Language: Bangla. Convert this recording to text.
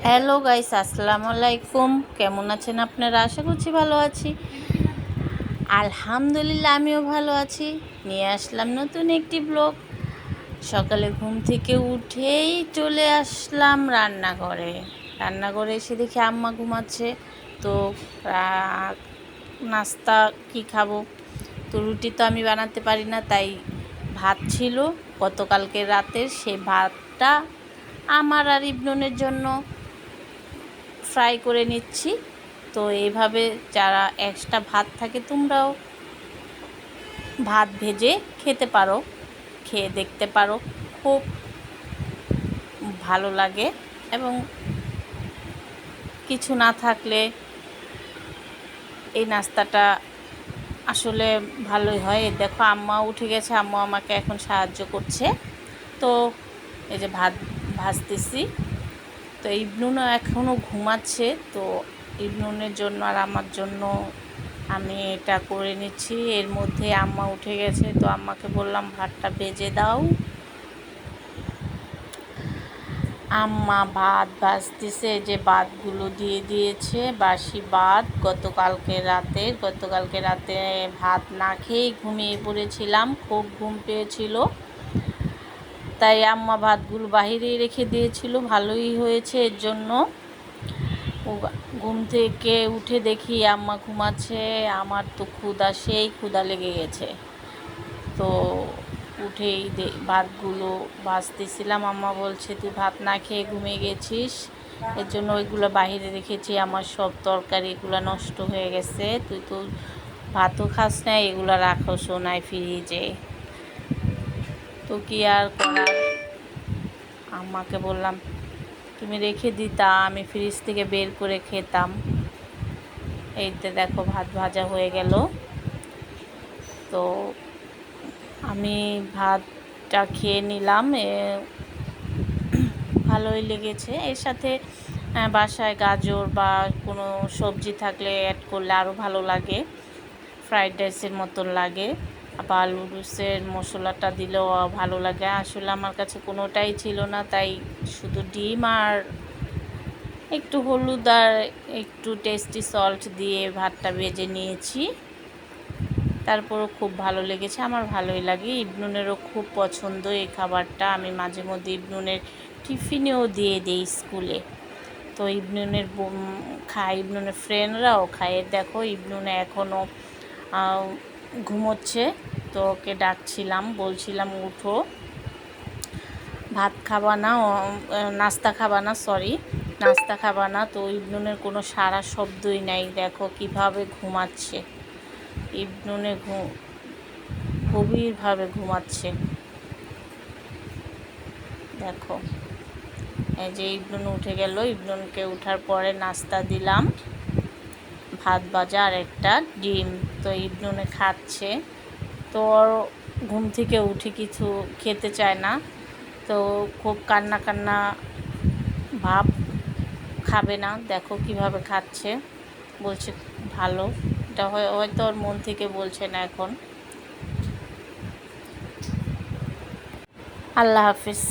হ্যালো গাইস, আসসালামু আলাইকুম। কেমন আছেন আপনারা? আশা করছি ভালো আছি। আলহামদুলিল্লাহ, আমিও ভালো আছি। নিয়ে আসলাম নতুন একটি ব্লগ। সকালে ঘুম থেকে উঠেই চলে আসলাম রান্নাঘরে এসে দেখি আম্মা ঘুমাচ্ছে। তো নাস্তা কি খাবো? তো রুটি তো আমি বানাতে পারি না, তাই ভাত ছিল গতকালকে রাতের, সেই ভাতটা আমার আর ইবনুনের জন্য ফ্রাই করে নিচ্ছি। তো এইভাবে যারা এক্সট্রা ভাত থাকে, তোমরাও ভাত ভেজে খেতে পারো, খেয়ে দেখতে পারো, খুব ভালো লাগে। এবং কিছু না থাকলে এই নাস্তাটা আসলে ভালোই হয়। দেখো, আম্মা উঠে গেছে, আম্মা আমাকে এখন সাহায্য করছে। তো এই যে ভাত ভাজতেছি। তো ইবনুনও এখনও ঘুমাচ্ছে, তো ইবনুনের জন্য আর আমার জন্য আমি এটা করে নিচ্ছি। এর মধ্যে আম্মা উঠে গেছে, তো আম্মাকে বললাম ভাতটা ভেজে দাও। আম্মা ভাত ভাজতেছে, যে ভাতগুলো দিয়ে দিয়েছে, বাসি ভাত গতকালকে রাতে ভাত না খেয়েই ঘুমিয়ে পড়েছিলাম, খুব ঘুম পেয়েছিল, তাই আম্মা ভাতগুলো বাহিরেই রেখে দিয়েছিল। ভালোই হয়েছে এর জন্য। ঘুম থেকে উঠে দেখি আম্মা ঘুমাচ্ছে, আমার তো সেই ক্ষুধা লেগে গেছে। তো উঠেই ভাতগুলো ভাজতেছিলাম। আম্মা বলছে, তুই ভাত না খেয়ে ঘুমিয়ে গেছিস, এর জন্য ওইগুলো বাহিরে রেখেছি, আমার সব তরকারিগুলো নষ্ট হয়ে গেছে, তুই তো ভাতও খাস না, এগুলো রাখো সোনায় ফ্রিজে। তো কি আর করার, আম্মাকে বললাম তুমি রেখে দিতা, আমি ফ্রিজ থেকে বের করে খেতাম। এইতে দেখো ভাত ভাজা হয়ে গেল। তো আমি ভাতটা খেয়ে নিলাম, ভালোই লেগেছে। এর সাথে বাসায় গাজর বা কোনো সবজি থাকলে অ্যাড করলে আরও ভালো লাগে, ফ্রাইড রাইসের মতন লাগে। বা আলু রুসের মশলাটা দিলেও ভালো লাগে। আসলে আমার কাছে কোনোটাই ছিল না, তাই শুধু ডিম আর একটু হলুদ আর একটু টেস্টি সল্ট দিয়ে ভাতটা ভেজে নিয়েছি। তারপরও খুব ভালো লেগেছে, আমার ভালোই লাগে। ইবনুনেরও খুব পছন্দ এই খাবারটা। আমি মাঝে মধ্যে ইবনুনের টিফিনেও দিয়ে দিই স্কুলে। তো ইবনুনের ইবনুনের ফ্রেন্ডরাও খায়। দেখো, ইবনুনে এখনও ঘুমোচ্ছে, তো ওকে ডাকছিলাম, বলছিলাম উঠো, ভাত খাবা না, নাস্তা খাবা না, নাস্তা খাবা না। তো ইবনুনের কোনো সারা শব্দই নাই। দেখো কিভাবে ঘুমাচ্ছে, ইবনুনে গভীরভাবে ঘুমাচ্ছে। দেখো, এই যে ইবনুন উঠে গেল। ইবনুনকে উঠার পরে নাস্তা দিলাম, ভাত ভাজা আর একটা ডিম। তো ইবনুনে খাচ্ছে। তো ওর ঘুম থেকে উঠে কিছু খেতে চায় না, তো খুব কান্না ভাব, খাবে না। দেখো কিভাবে খাচ্ছে, বলছে ভালো। এটা হয়তো ওর মন থেকে বলছে না এখন। আল্লাহ হাফিজ।